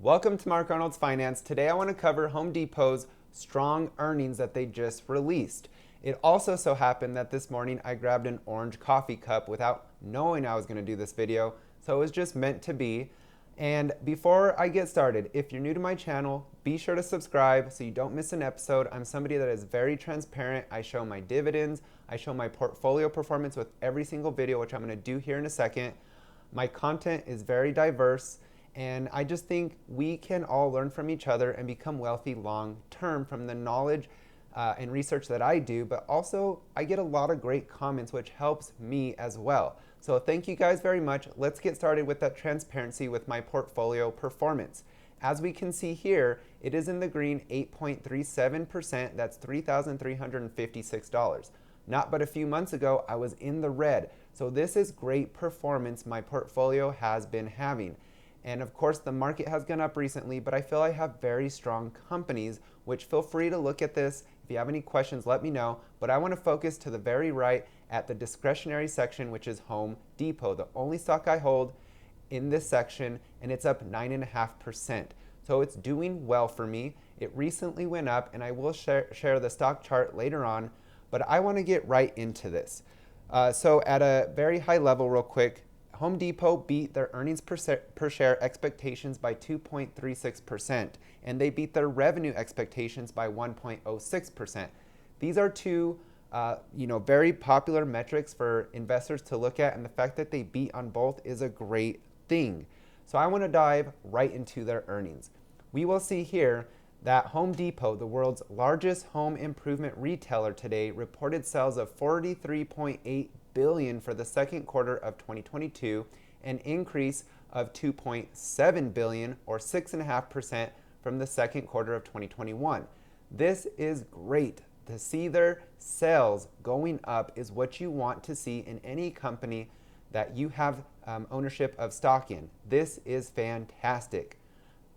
Welcome to Mark Arnold's Finance. Today I want to cover Home Depot's strong earnings that they just released. It also so happened that this morning I grabbed an orange coffee cup without knowing I was going to do this video, so it was just meant to be. And before I get started, if you're new to my channel, be sure to subscribe so you don't miss an episode. I'm somebody that is very transparent. I show my dividends, I show my portfolio performance with every single video, which I'm going to do here in a second. My content is very diverse, and I just think we can all learn from each other and become wealthy long term from the knowledge and research that I do, but also I get a lot of great comments, which helps me as well. So thank you guys very much. Let's get started with that transparency with my portfolio performance. As we can see here, it is in the green 8.37%. That's $3,356. Not but a few months ago, I was in the red. So this is great performance my portfolio has been having. And of course, the market has gone up recently, but I feel I have very strong companies, which feel free to look at this. If you have any questions, let me know. But I want to focus to the very right at the discretionary section, which is Home Depot, the only stock I hold in this section, and it's up 9.5%. So it's doing well for me. It recently went up, and I will share the stock chart later on, but I want to get right into this. So at a very high level, real quick, Home Depot beat their earnings per share expectations by 2.36%, and they beat their revenue expectations by 1.06%. These are two very popular metrics for investors to look at, and the fact that they beat on both is a great thing. So I want to dive right into their earnings. We will see here that Home Depot, the world's largest home improvement retailer today, reported sales of $43.8 billion for the second quarter of 2022, an increase of $2.7 billion or 6.5% from the second quarter of 2021. This is great. To see their sales going up is what you want to see in any company that you have ownership of stock in. This is fantastic.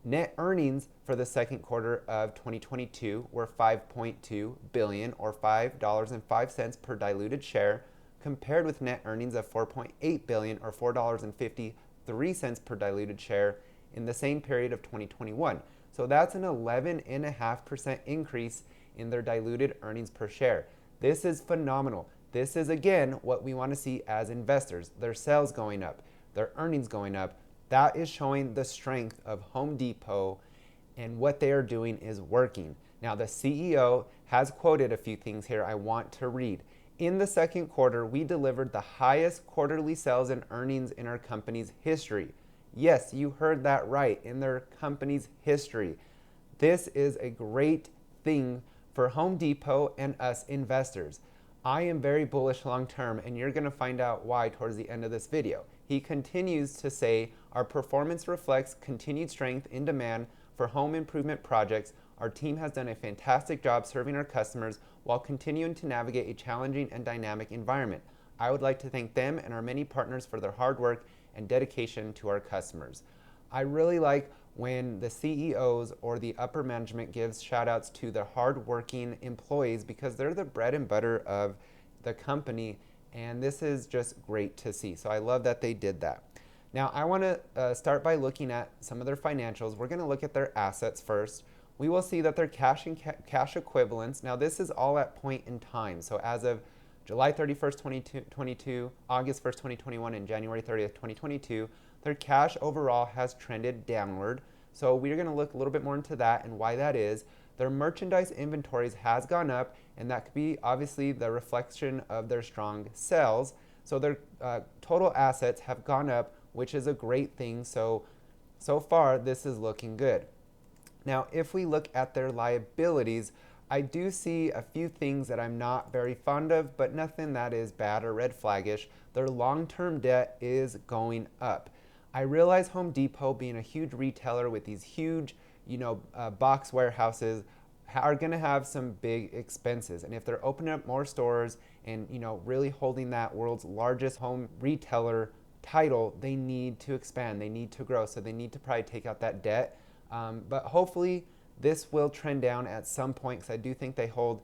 Net earnings for the second quarter of 2022 were $5.2 billion or $5.05 per diluted share, compared with net earnings of $4.8 billion or $4.53 per diluted share in the same period of 2021. So that's an 11.5% increase in their diluted earnings per share. This is phenomenal. This is, again, what we want to see as investors. Their sales going up, their earnings going up. That is showing the strength of Home Depot, and what they are doing is working. Now, the CEO has quoted a few things here I want to read. In the second quarter, we delivered the highest quarterly sales and earnings in our company's history. Yes, you heard that right, in their company's history. This is a great thing for Home Depot and us investors. I am very bullish long term, and you're going to find out why towards the end of this video. He continues to say, our performance reflects continued strength in demand for home improvement projects. Our team has done a fantastic job serving our customers while continuing to navigate a challenging and dynamic environment. I would like to thank them and our many partners for their hard work and dedication to our customers. I really like when the CEOs or the upper management gives shout outs to the hardworking employees, because they're the bread and butter of the company, and this is just great to see. So I love that they did that. Now I want to start by looking at some of their financials. We're going to look at their assets first. We will see that their cash and cash equivalents, now this is all at point in time. So as of July 31st, 2022, August 1st, 2021, and January 30th, 2022, their cash overall has trended downward. So we're going to look a little bit more into that and why that is. Their merchandise inventories has gone up, and that could be obviously the reflection of their strong sales. So their total assets have gone up, which is a great thing. So far, this is looking good. Now, if we look at their liabilities, I do see a few things that I'm not very fond of, but nothing that is bad or red flaggish. Their long-term debt is going up. I realize Home Depot, being a huge retailer with these huge, box warehouses, are going to have some big expenses. And if they're opening up more stores and, really holding that world's largest home retailer title, they need to expand, they need to grow. So they need to probably take out that debt. But hopefully this will trend down at some point, because I do think they hold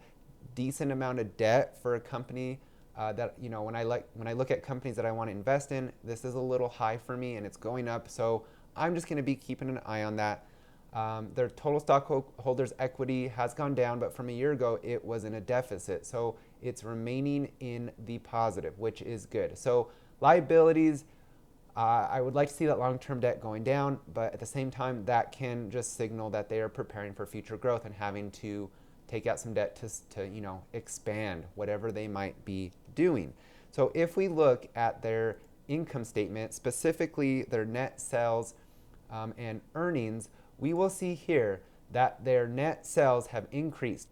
decent amount of debt for a company that, when I look at companies that I want to invest in, this is a little high for me and it's going up. So I'm just going to be keeping an eye on that. Their total stockholders' equity has gone down, but from a year ago, it was in a deficit. So it's remaining in the positive, which is good. So liabilities, I would like to see that long-term debt going down, but at the same time, that can just signal that they are preparing for future growth and having to take out some debt to expand whatever they might be doing. So if we look at their income statement, specifically their net sales and earnings, we will see here that their net sales have increased.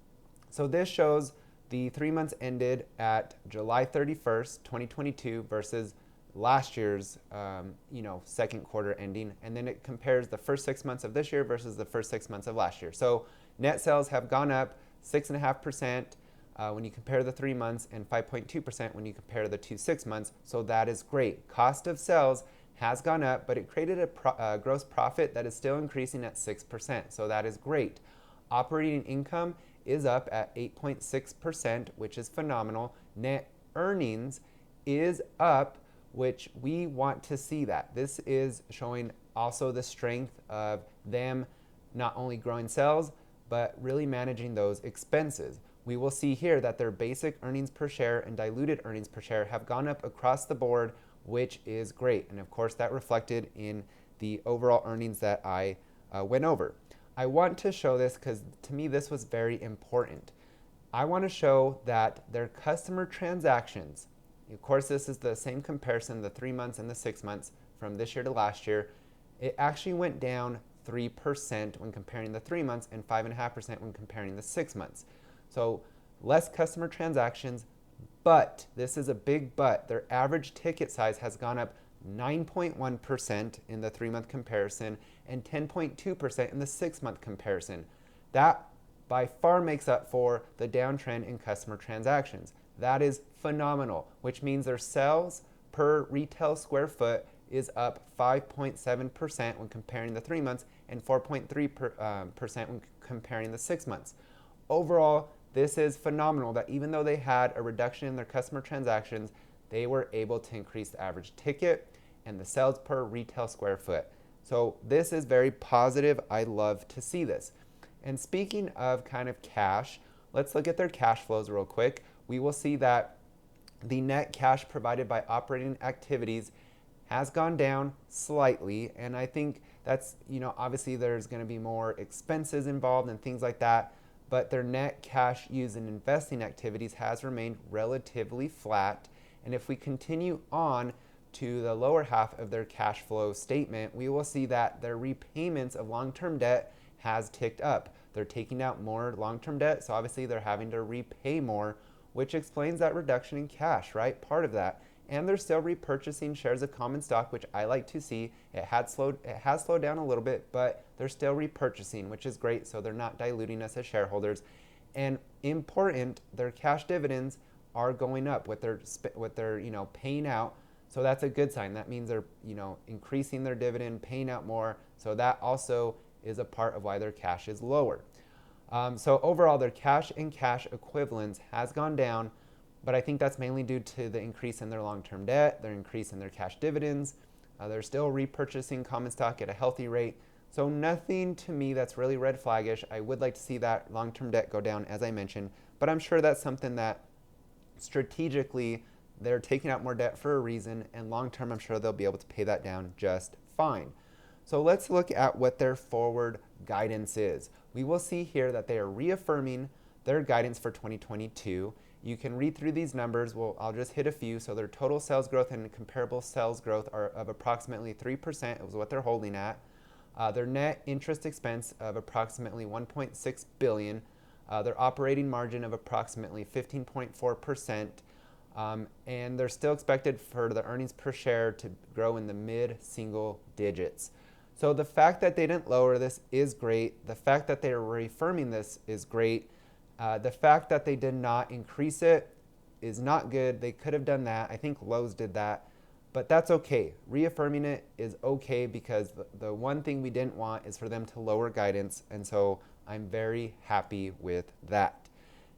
So this shows the 3 months ended at July 31st, 2022 versus last year's second quarter ending, and then it compares the first 6 months of this year versus the first 6 months of last year. So net sales have gone up 6.5% when you compare the 3 months and 5.2% when you compare the 6 months. So that is great. Cost of sales has gone up, but it created a gross profit that is still increasing at 6%. So that is great. Operating income is up at 8.6%, which is phenomenal. Net earnings is up, which we want to see that. This is showing also the strength of them not only growing sales, but really managing those expenses. We will see here that their basic earnings per share and diluted earnings per share have gone up across the board, which is great. And of course, that reflected in the overall earnings that I went over. I want to show this because to me, this was very important. I want to show that their customer transactions, of course, this is the same comparison, the 3 months and the 6 months from this year to last year. It actually went down 3% when comparing the 3 months and 5.5% when comparing the 6 months. So less customer transactions, but this is a big but. Their average ticket size has gone up 9.1% in the 3 month comparison and 10.2% in the 6 month comparison. That by far makes up for the downtrend in customer transactions. That is phenomenal, which means their sales per retail square foot is up 5.7% when comparing the 3 months and 4.3% when comparing the 6 months. Overall, this is phenomenal that even though they had a reduction in their customer transactions, they were able to increase the average ticket and the sales per retail square foot. So this is very positive. I love to see this. And speaking of kind of cash, let's look at their cash flows real quick. We will see that the net cash provided by operating activities has gone down slightly. And I think that's, obviously there's going to be more expenses involved and things like that. But their net cash used in investing activities has remained relatively flat. And if we continue on to the lower half of their cash flow statement, we will see that their repayments of long-term debt has ticked up. They're taking out more long-term debt, so obviously they're having to repay more, which explains that reduction in cash, right? Part of that. And they're still repurchasing shares of common stock, which I like to see. It has slowed down a little bit, but they're still repurchasing, which is great. So they're not diluting us as shareholders. And important, their cash dividends are going up with their paying out. So that's a good sign. That means they're increasing their dividend, paying out more. So that also is a part of why their cash is lower. So overall, their cash and cash equivalents has gone down, but I think that's mainly due to the increase in their long-term debt, their increase in their cash dividends. They're still repurchasing common stock at a healthy rate. So nothing to me that's really red flaggish. I would like to see that long-term debt go down, as I mentioned, but I'm sure that's something that strategically they're taking out more debt for a reason, and long-term I'm sure they'll be able to pay that down just fine. So let's look at what their forward guidance is. We will see here that they are reaffirming their guidance for 2022. You can read through these numbers. Well, I'll just hit a few. So their total sales growth and comparable sales growth are of approximately 3%. It was what they're holding at. Their net interest expense of approximately $1.6 billion. Their operating margin of approximately 15.4%. And they're still expected for the earnings per share to grow in the mid-single digits. So the fact that they didn't lower this is great. The fact that they are reaffirming this is great. The fact that they did not increase it is not good. They could have done that. I think Lowe's did that, but that's okay. Reaffirming it is okay because the one thing we didn't want is for them to lower guidance, and so I'm very happy with that.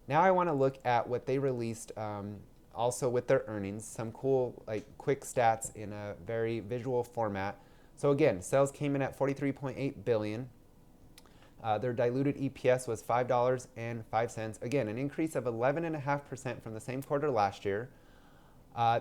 Now I want to look at what they released also with their earnings, some cool quick stats in a very visual format. So again, sales came in at $43.8 billion. Their diluted EPS was $5.05. Again, an increase of 11.5% from the same quarter last year.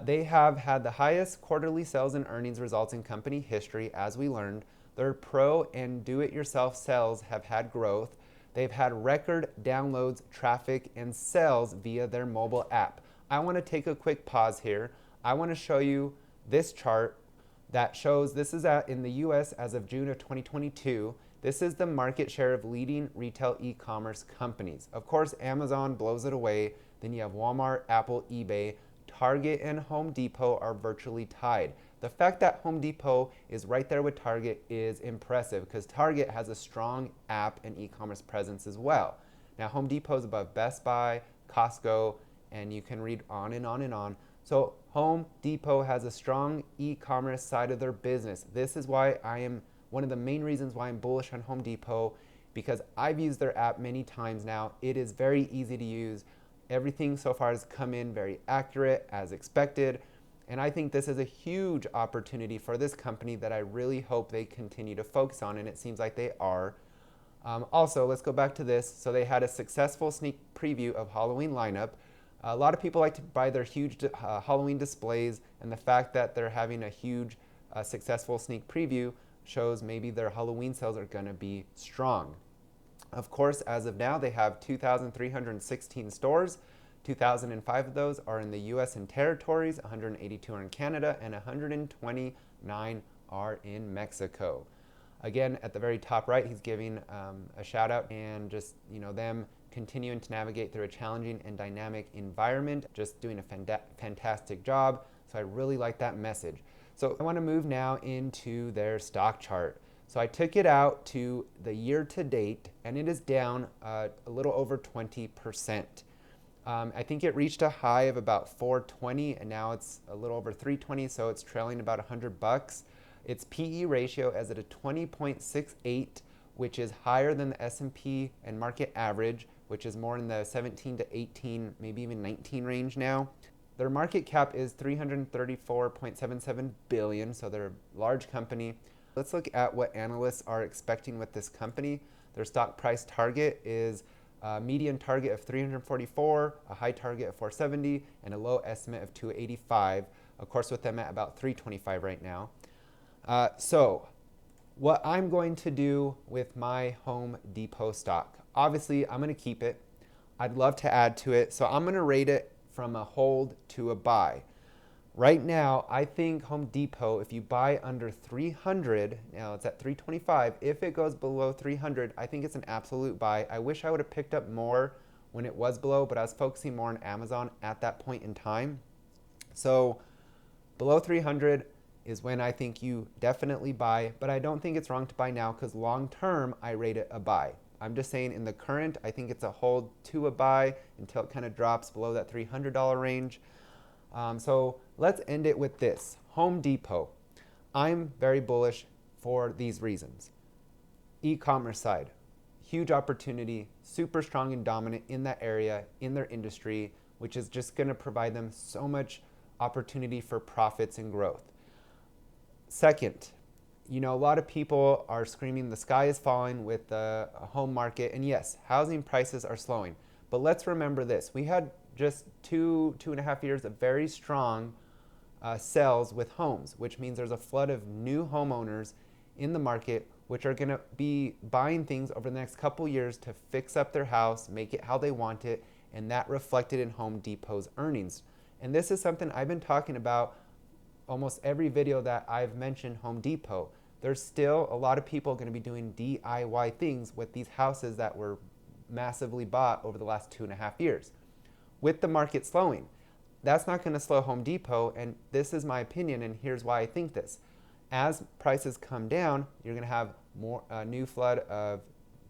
They have had the highest quarterly sales and earnings results in company history, as we learned. Their pro and do-it-yourself sales have had growth. They've had record downloads, traffic, and sales via their mobile app. I want to take a quick pause here. I want to show you this chart that shows this is in the US as of June of 2022. This is the market share of leading retail e-commerce companies. Of course, Amazon blows it away. Then you have Walmart, Apple, eBay. Target and Home Depot are virtually tied. The fact that Home Depot is right there with Target is impressive because Target has a strong app and e-commerce presence as well. Now, Home Depot is above Best Buy, Costco, and you can read on and on and on. So Home Depot has a strong e-commerce side of their business. This is why one of the main reasons why I'm bullish on Home Depot, because I've used their app many times now. It is very easy to use. Everything so far has come in very accurate as expected. And I think this is a huge opportunity for this company that I really hope they continue to focus on, and it seems like they are. Also, let's go back to this. So they had a successful sneak preview of Halloween lineup. A lot of people like to buy their huge Halloween displays, and the fact that they're having a huge successful sneak preview shows maybe their Halloween sales are going to be strong. Of course, as of now, they have 2,316 stores. 2,005 of those are in the US and territories, 182 are in Canada, and 129 are in Mexico. Again, at the very top right, he's giving a shout out and just, them continuing to navigate through a challenging and dynamic environment, just doing a fantastic job. So I really like that message. So I want to move now into their stock chart. So I took it out to the year to date, and it is down a little over 20%. I think it reached a high of about 420, and now it's a little over 320, so it's trailing about $100. Its PE ratio is at a 20.68, which is higher than the S&P and market average, which is more in the 17 to 18, maybe even 19 range now. Their market cap is $334.77 billion, so they're a large company. Let's look at what analysts are expecting with this company. Their stock price target is a median target of 344, a high target of 470, and a low estimate of 285. Of course, with them at about 325 right now. So what I'm going to do with my Home Depot stock, obviously I'm going to keep it. I'd love to add to it. So I'm going to rate it from a hold to a buy. Right now, I think Home Depot, if you buy under 300, now it's at 325, if it goes below 300, I think it's an absolute buy. I wish I would have picked up more when it was below, but I was focusing more on Amazon at that point in time. So below 300 is when I think you definitely buy, but I don't think it's wrong to buy now because long term, I rate it a buy. I'm just saying in the current, I think it's a hold to a buy until it kind of drops below that $300 range. So let's end it with this. Home Depot. I'm very bullish for these reasons. E-commerce side, huge opportunity, super strong and dominant in that area, in their industry, which is just going to provide them so much opportunity for profits and growth. Second, a lot of people are screaming the sky is falling with the home market. And yes, housing prices are slowing. But let's remember this. We had just two and a half years of very strong sales with homes, which means there's a flood of new homeowners in the market, which are going to be buying things over the next couple years to fix up their house, make it how they want it, and that reflected in Home Depot's earnings. And this is something I've been talking about almost every video that I've mentioned Home Depot. There's still a lot of people going to be doing DIY things with these houses that were massively bought over the last 2.5 years. With the market slowing, that's not going to slow Home Depot, and this is my opinion, and here's why I think this. As prices come down, you're going to have a new flood of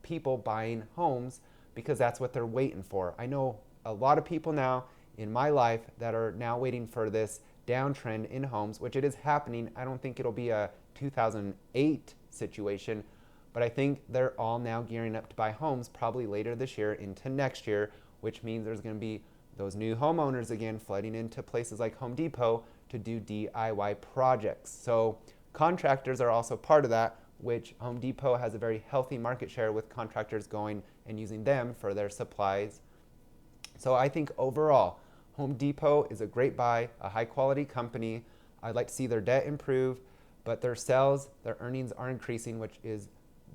people buying homes because that's what they're waiting for. I know a lot of people now in my life that are now waiting for this downtrend in homes, which it is happening. I don't think it'll be a 2008 situation, but I think they're all now gearing up to buy homes probably later this year into next year, which means there's going to be those new homeowners again flooding into places like Home Depot to do DIY projects. So contractors are also part of that, which Home Depot has a very healthy market share with contractors going and using them for their supplies. So I think overall, Home Depot is a great buy, a high quality company. I'd like to see their debt improve, but their sales, their earnings are increasing, which is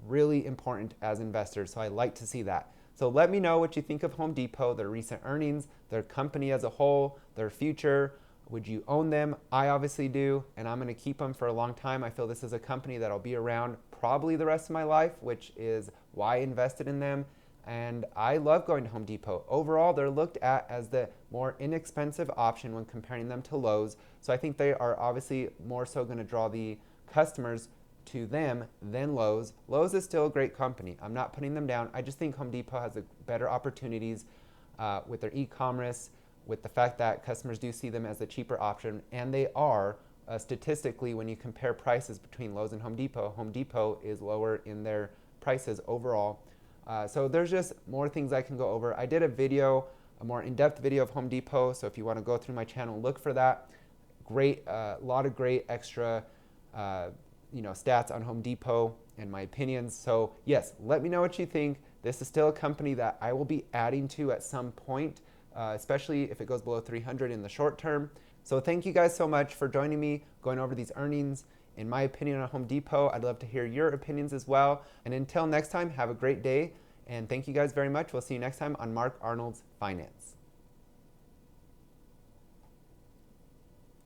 really important as investors. So I like to see that. So let me know what you think of Home Depot, their recent earnings, their company as a whole, their future. Would you own them? I obviously do, and I'm going to keep them for a long time. I feel this is a company that'll be around probably the rest of my life, which is why I invested in them. And I love going to Home Depot. Overall, they're looked at as the more inexpensive option when comparing them to Lowe's. So I think they are obviously more so going to draw the customers to them than Lowe's. Lowe's is still a great company. I'm not putting them down. I just think Home Depot has better opportunities with their e-commerce, with the fact that customers do see them as a cheaper option, and they are statistically, when you compare prices between Lowe's and Home Depot is lower in their prices overall. So there's just more things I can go over. I did a video, a more in-depth video of Home Depot, so if you want to go through my channel, look for that. Great, lot of great extra stats on Home Depot and my opinions. So yes, let me know what you think. This is still a company that I will be adding to at some point, especially if it goes below 300 in the short term. So thank you guys so much for joining me, going over these earnings. In my opinion on Home Depot, I'd love to hear your opinions as well. And until next time, have a great day. And thank you guys very much. We'll see you next time on Mark Arnold's Finance.